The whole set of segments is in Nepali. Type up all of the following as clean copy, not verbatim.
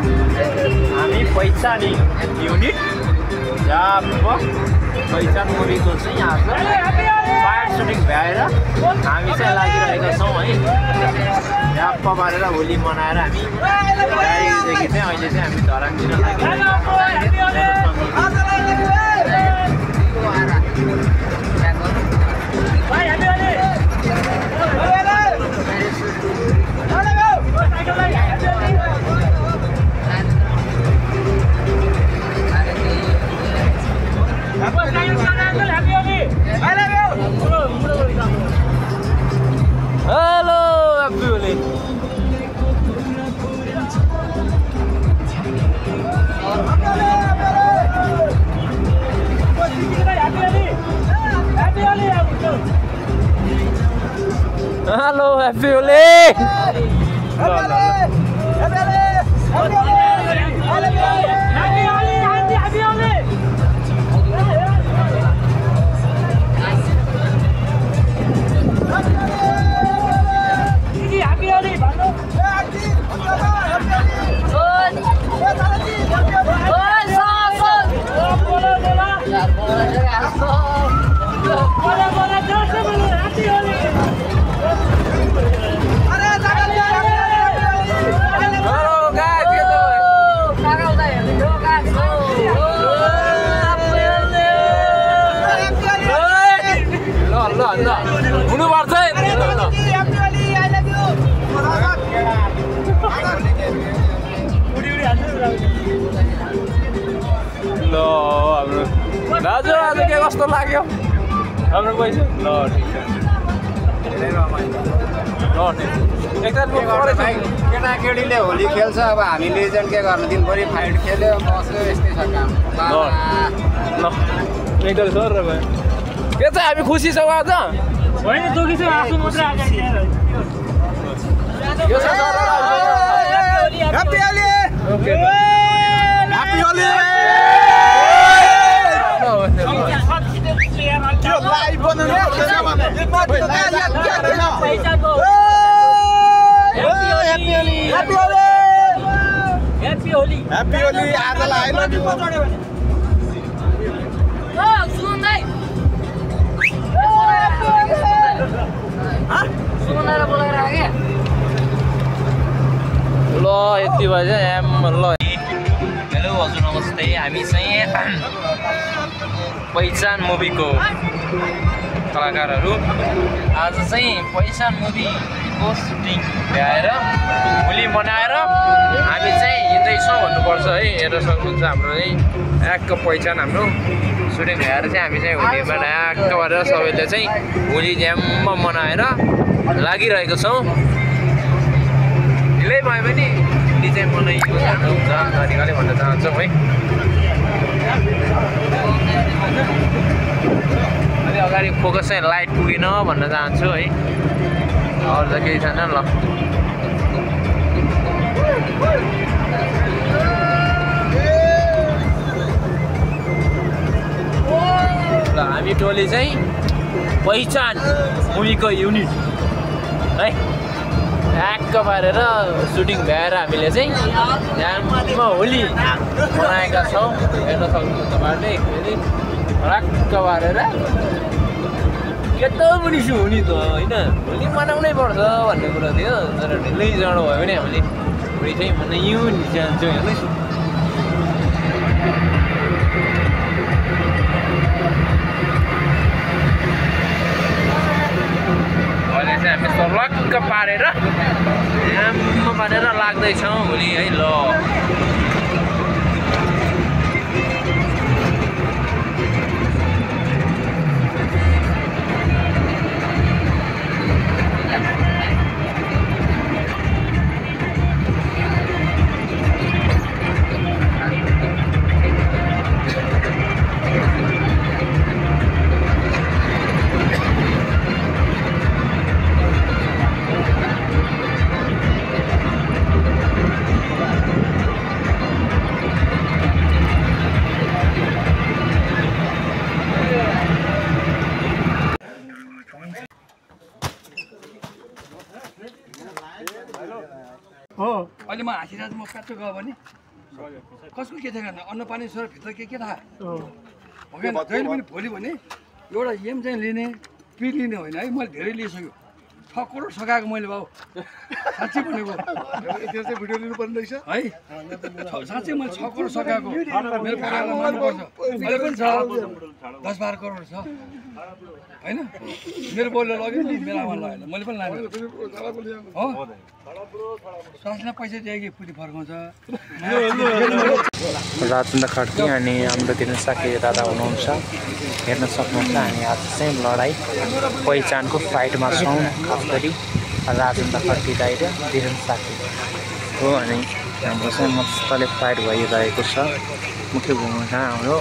हामी पहिचान युनिट पहिचान मुभीको चाहिँ आज फायर सुटिङ भएर हामी चाहिँ लागिरहेका छौँ है। झ्याप्प पारेर होली मनाएर हामी गाडीदेखि चाहिँ अहिले चाहिँ हामी धरानतिर लागिरहेका Hello, Happy Holi. Hello, Happy Holi. दाजु आज के कस्तो लाग्यो हाम्रो पैसा ल ठीक छ केटाकेटीले होली खेल्छ अब हामी लेजेन्ड के गर्नु दिनभरि फाइट खेल्यो बस्यो यस्तै छ काम ल एकदम सर र भयो के चाहिँ हामी खुसी छौँ आज होइन दुखी छौँ आफू मात्र आज यो छ sir happy Holi okay happy Holi live बनाउनु ह्यापी होली आजलाई आई लभ यु ल यति भएछ ल हेलो हजुर नमस्ते हामी चाहिँ पहिचान मुभीको कलाकारहरू आज चाहिँ पहिचान मुभीको सुटिङ भ्याएर होली मनाएर हामी चाहिँ हिँड्दैछौँ भन्नुपर्छ है हेर्न सक्नुहुन्छ हाम्रो चाहिँ याक्क पहिचान हाम्रो सुटिङ भ्याएर चाहिँ हामी चाहिँ होलीमा याक्क गरेर सबैले चाहिँ होली ज्याम्म मनाएर लागिरहेको छौँ। ढिलै भयो भने होली चाहिँ मनाइएको जानु हुन्छ तरिकाले भन्न चाहन्छौँ है। अलि अगाडि फोकस चाहिँ लाइट पुगेन भन्न चाहन्छु है अरू त केही छैन ल हामी टोली चाहिँ पहिचान मुभीको युनिट है याक्क पारेर सुटिङ भ्याएर हामीले चाहिँ यहाँ होली मनाएका छौँ हेर्न सक्नुहुन्छ तपाईँहरूले फेरि रक्क पारेर केटा पनि छु हुने त होइन होली मनाउनै पर्छ भन्ने कुरा थियो तर ढिलै जाडो भयो भने हामीले होली चाहिँ मनाइयो नि जान्छौँ हेर्नुहोस् अहिले चाहिँ हामी सर्लक्क पारेर आम्म पारेर लाग्दैछौँ होली है ल हाँसिरहेको म काट्छु गयो भने कसको के थाहा अन्न पानी सर भित्र के थाहा भएन जहिले पनि भोलि भने एउटा एम चाहिँ लिने पिर लिने होइन है मैले धेरै लिइसक्यो 6 करोड सकाएको मैले बाउ साँच्चै भनेको त्यो चाहिँ भिडियो लिनुपर्ने रहेछ है साँच्चै मैले 6 करोड सकाएको मेरो परिवारलाई मान्नुपर्छ अहिले पनि छ 10-12 करोड छ होइन मेरो बोलले लग्यो नि मेरो आमा लगेन मैले पनि लाने हो सासले पैसा दिए कि पुटी फर्काउँछ राजेन्द्र खड्की अनि हाम्रो दिनु साकी दादा हुनुहुन्छ हेर्न सक्नुहुन्छ हामी आज चाहिँ लडाइँ पहिचानको फाइटमा छौँ खास गरी राजेन्द्र खड्की दाइ र दिनु साकी हो अनि हाम्रो चाहिँ मस्तले फाइट भइरहेको छ मुख्य भूमिका हाम्रो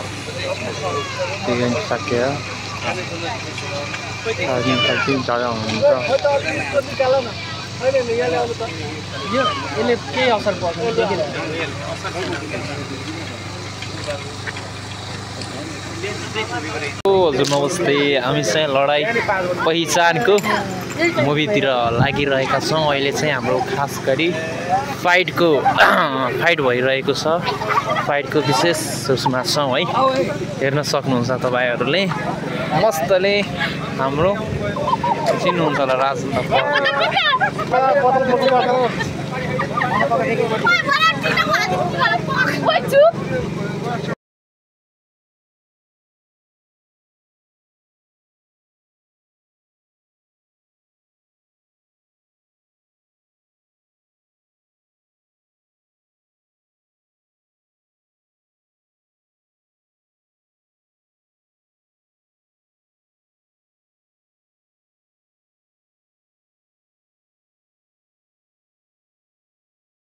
दिनु साकी र राजेन्द्र खड्की दादा हुनुहुन्छ यसले केही असर पर्छ हजुर नमस्ते हामी चाहिँ लडाइँ पहिचानको मुभीतिर लागिरहेका छौँ अहिले चाहिँ हाम्रो खास गरी फाइट भइरहेको छ फाइटको विशेष उसमा छौँ है हेर्न सक्नुहुन्छ तपाईँहरूले मस्तले हाम्रो चिन्नुहुन्छ होला राजेन्द्र